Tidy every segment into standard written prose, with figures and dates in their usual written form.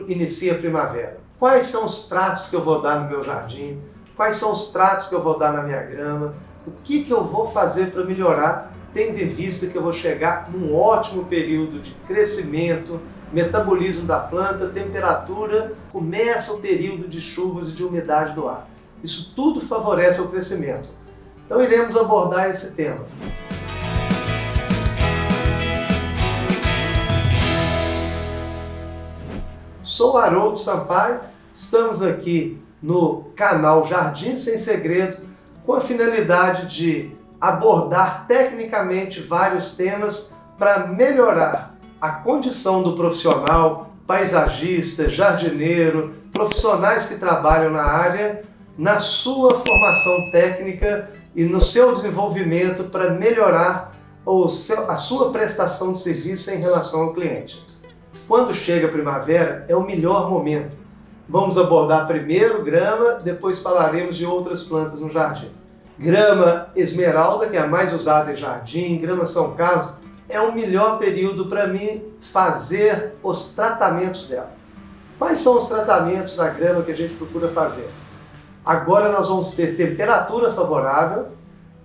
setembro inicia a primavera. Quais são os tratos que eu vou dar no meu jardim? Quais são os tratos que eu vou dar na minha grama? O que eu vou fazer para melhorar, tendo em vista que eu vou chegar num ótimo período de crescimento, metabolismo da planta, temperatura, começa o período de chuvas e de umidade do ar. Isso tudo favorece o crescimento. Então iremos abordar esse tema. Sou Haroldo Sampaio, estamos aqui no canal Jardim Sem Segredo com a finalidade de abordar tecnicamente vários temas para melhorar a condição do profissional, paisagista, jardineiro, profissionais que trabalham na área, na sua formação técnica e no seu desenvolvimento para melhorar a sua prestação de serviço em relação ao cliente. Quando chega a primavera, é o melhor momento. Vamos abordar primeiro grama, depois falaremos de outras plantas no jardim. Grama esmeralda, que é a mais usada em jardim, grama São Carlos, é o melhor período para mim fazer os tratamentos dela. Quais são os tratamentos da grama que a gente procura fazer? Agora nós vamos ter temperatura favorável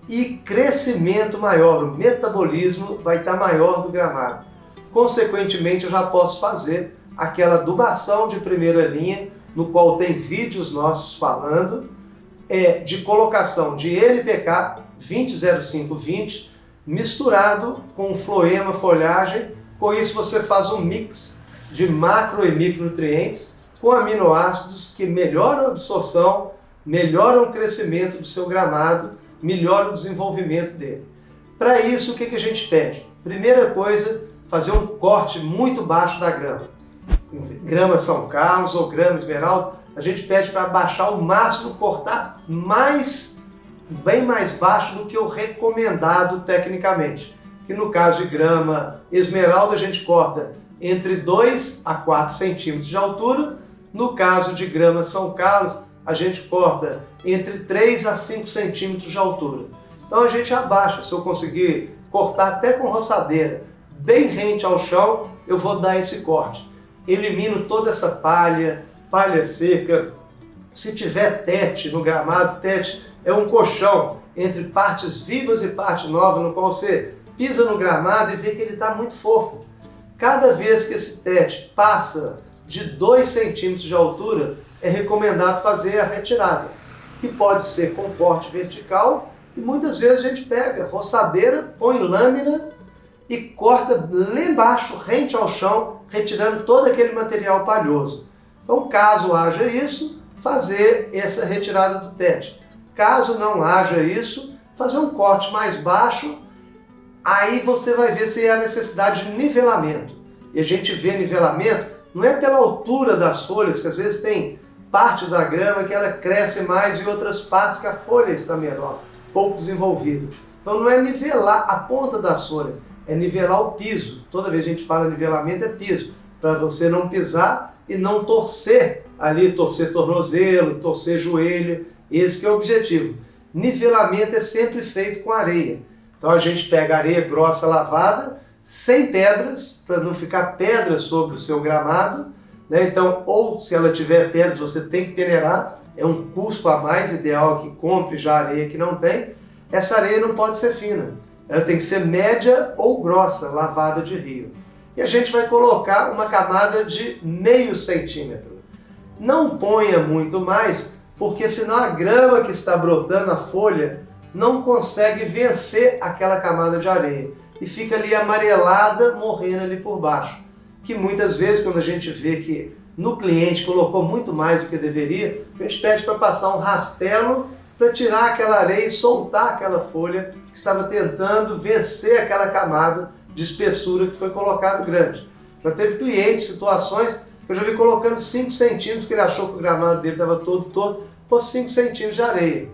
e crescimento maior, o metabolismo vai estar maior do gramado. Consequentemente, eu já posso fazer aquela adubação de primeira linha, no qual tem vídeos nossos falando, de colocação de NPK 20-05-20 misturado com floema folhagem. Com isso você faz um mix de macro e micronutrientes com aminoácidos que melhoram a absorção, melhoram o crescimento do seu gramado, melhoram o desenvolvimento dele. Para isso, o que a gente pede? Primeira coisa, fazer um corte muito baixo da grama. Grama São Carlos ou grama esmeralda, a gente pede para baixar ao máximo, cortar bem mais baixo do que o recomendado tecnicamente. Que no caso de grama esmeralda a gente corta entre 2 a 4 centímetros de altura, no caso de grama São Carlos a gente corta entre 3 a 5 centímetros de altura. Então a gente abaixa, se eu conseguir cortar até com roçadeira, bem rente ao chão, eu vou dar esse corte. Elimino toda essa palha seca. Se tiver tete no gramado, tete é um colchão entre partes vivas e parte nova, no qual você pisa no gramado e vê que ele está muito fofo. Cada vez que esse tete passa de 2 centímetros de altura, é recomendado fazer a retirada, que pode ser com corte vertical, e muitas vezes a gente pega roçadeira, põe lâmina e corta lá embaixo, rente ao chão, retirando todo aquele material palhoso. Então, caso haja isso, fazer essa retirada do tete. Caso não haja isso, fazer um corte mais baixo, aí você vai ver se há necessidade de nivelamento. E a gente vê nivelamento, não é pela altura das folhas, que às vezes tem parte da grama que ela cresce mais e outras partes que a folha está menor, pouco desenvolvida. Então não é nivelar a ponta das folhas, é nivelar o piso. Toda vez que a gente fala nivelamento é piso, para você não pisar e não torcer ali, torcer tornozelo, torcer joelho, esse que é o objetivo. Nivelamento é sempre feito com areia. Então a gente pega areia grossa lavada, sem pedras, para não ficar pedras sobre o seu gramado, né? Então, ou se ela tiver pedras, você tem que peneirar, é um custo a mais, ideal que compre já areia que não tem. Essa areia não pode ser fina, ela tem que ser média ou grossa, lavada de rio. E a gente vai colocar uma camada de meio centímetro. Não ponha muito mais, porque senão a grama que está brotando, a folha, não consegue vencer aquela camada de areia e fica ali amarelada, morrendo ali por baixo. Que muitas vezes, quando a gente vê que no cliente colocou muito mais do que deveria, a gente pede para passar um rastelo para tirar aquela areia e soltar aquela folha que estava tentando vencer aquela camada de espessura que foi colocado grande. Já teve clientes, situações que eu já vi colocando 5 centímetros, porque ele achou que o gramado dele estava todo torto, por 5 centímetros de areia.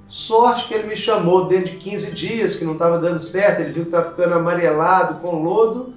Sorte que ele me chamou dentro de 15 dias, que não estava dando certo, ele viu que estava ficando amarelado com lodo,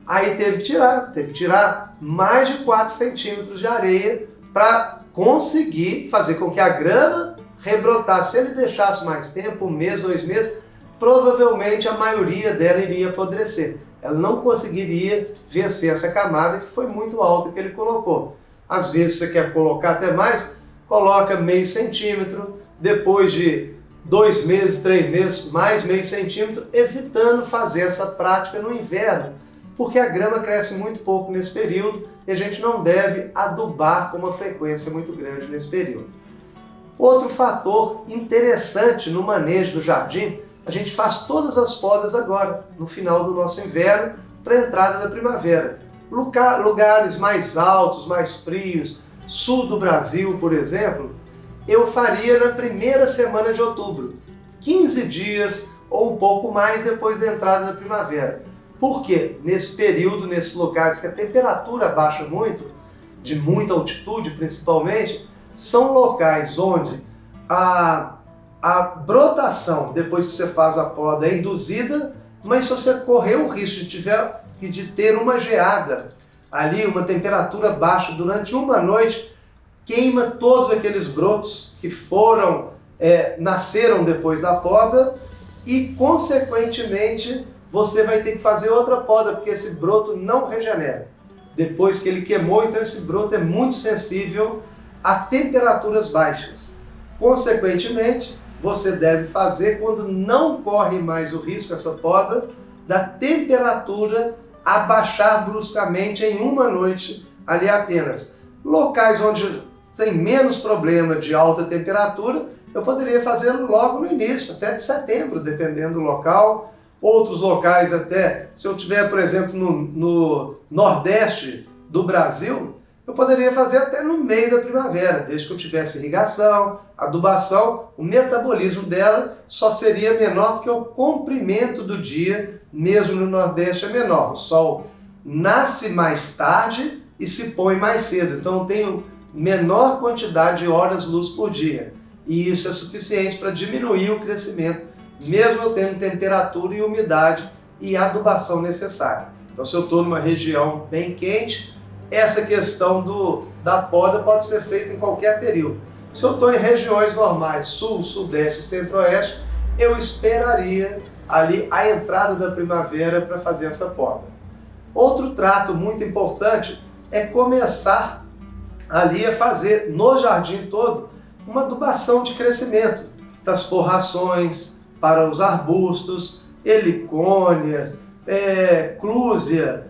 aí teve que tirar mais de 4 centímetros de areia para conseguir fazer com que a grama rebrotasse. Se ele deixasse mais tempo, 1 mês, 2 meses, provavelmente a maioria dela iria apodrecer. Ela não conseguiria vencer essa camada que foi muito alta que ele colocou. Às vezes você quer colocar até mais, coloca meio centímetro, depois de 2 meses, 3 meses, mais meio centímetro, evitando fazer essa prática no inverno, porque a grama cresce muito pouco nesse período e a gente não deve adubar com uma frequência muito grande nesse período. Outro fator interessante no manejo do jardim, a gente faz todas as podas agora, no final do nosso inverno, para a entrada da primavera. Lugares mais altos, mais frios, sul do Brasil, por exemplo, eu faria na primeira semana de outubro, 15 dias ou um pouco mais depois da entrada da primavera. Por quê? Nesse período, nesses lugares que a temperatura baixa muito, de muita altitude principalmente, são locais onde a brotação, depois que você faz a poda, é induzida, mas se você correr o risco de ter uma geada, ali uma temperatura baixa durante uma noite, queima todos aqueles brotos que nasceram depois da poda e, consequentemente, você vai ter que fazer outra poda, porque esse broto não regenera. Depois que ele queimou, então esse broto é muito sensível a temperaturas baixas. Consequentemente, você deve fazer quando não corre mais o risco, essa poda, da temperatura abaixar bruscamente em uma noite ali apenas. Locais onde tem menos problema de alta temperatura, eu poderia fazer logo no início, até de setembro, dependendo do local. Outros locais até, se eu tiver, por exemplo, no nordeste do Brasil, eu poderia fazer até no meio da primavera, desde que eu tivesse irrigação, adubação, o metabolismo dela só seria menor porque o comprimento do dia, mesmo no Nordeste, é menor. O sol nasce mais tarde e se põe mais cedo, então eu tenho menor quantidade de horas-luz por dia. E isso é suficiente para diminuir o crescimento, mesmo eu tendo temperatura e umidade e adubação necessária. Então, se eu estou numa região bem quente, essa questão da poda pode ser feita em qualquer período. Se eu estou em regiões normais, sul, sudeste e centro-oeste, eu esperaria ali a entrada da primavera para fazer essa poda. Outro trato muito importante é começar ali a fazer no jardim todo uma adubação de crescimento para as forrações, para os arbustos, helicônias, clúzia,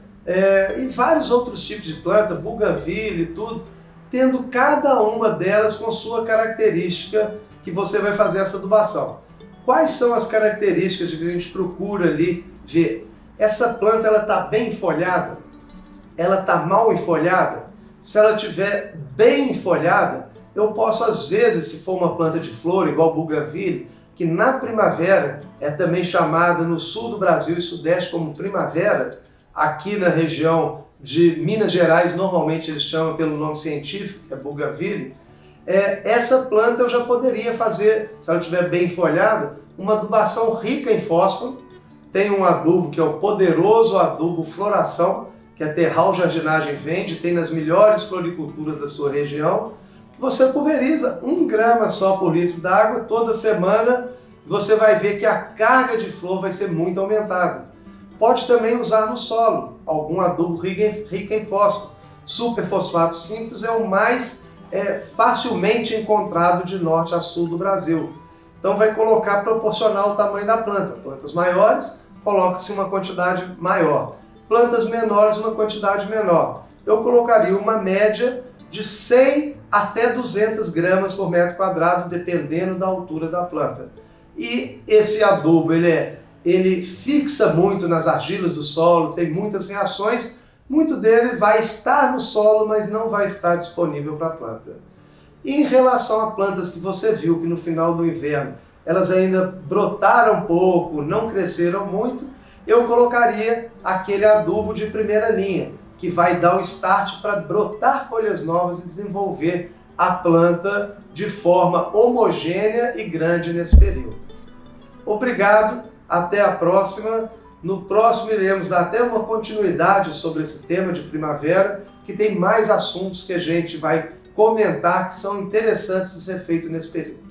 e vários outros tipos de planta, buganvília e tudo, tendo cada uma delas com sua característica que você vai fazer essa adubação. Quais são as características que a gente procura ali ver? Essa planta está bem enfolhada? Ela está mal enfolhada? Se ela estiver bem enfolhada, eu posso às vezes, se for uma planta de flor, igual buganvília, que na primavera é também chamada no sul do Brasil e sudeste como primavera, aqui na região de Minas Gerais, normalmente eles chamam pelo nome científico, que é buganvília, essa planta eu já poderia fazer, se ela estiver bem folhada, uma adubação rica em fósforo. Tem um adubo que é o poderoso adubo Floração, que a Terral Jardinagem vende, tem nas melhores floriculturas da sua região. Você pulveriza 1 grama só por litro d'água toda semana, você vai ver que a carga de flor vai ser muito aumentada. Pode também usar no solo, algum adubo rico em fósforo. Superfosfato simples é o mais facilmente encontrado de norte a sul do Brasil. Então vai colocar proporcional ao tamanho da planta. Plantas maiores, coloca-se uma quantidade maior. Plantas menores, uma quantidade menor. Eu colocaria uma média de 100 até 200 gramas por metro quadrado, dependendo da altura da planta. E esse adubo, ele fixa muito nas argilas do solo, tem muitas reações, muito dele vai estar no solo, mas não vai estar disponível para a planta. E em relação a plantas que você viu que no final do inverno elas ainda brotaram pouco, não cresceram muito, eu colocaria aquele adubo de primeira linha, que vai dar o start para brotar folhas novas e desenvolver a planta de forma homogênea e grande nesse período. Obrigado, até a próxima. No próximo iremos dar até uma continuidade sobre esse tema de primavera, que tem mais assuntos que a gente vai comentar que são interessantes de ser feito nesse período.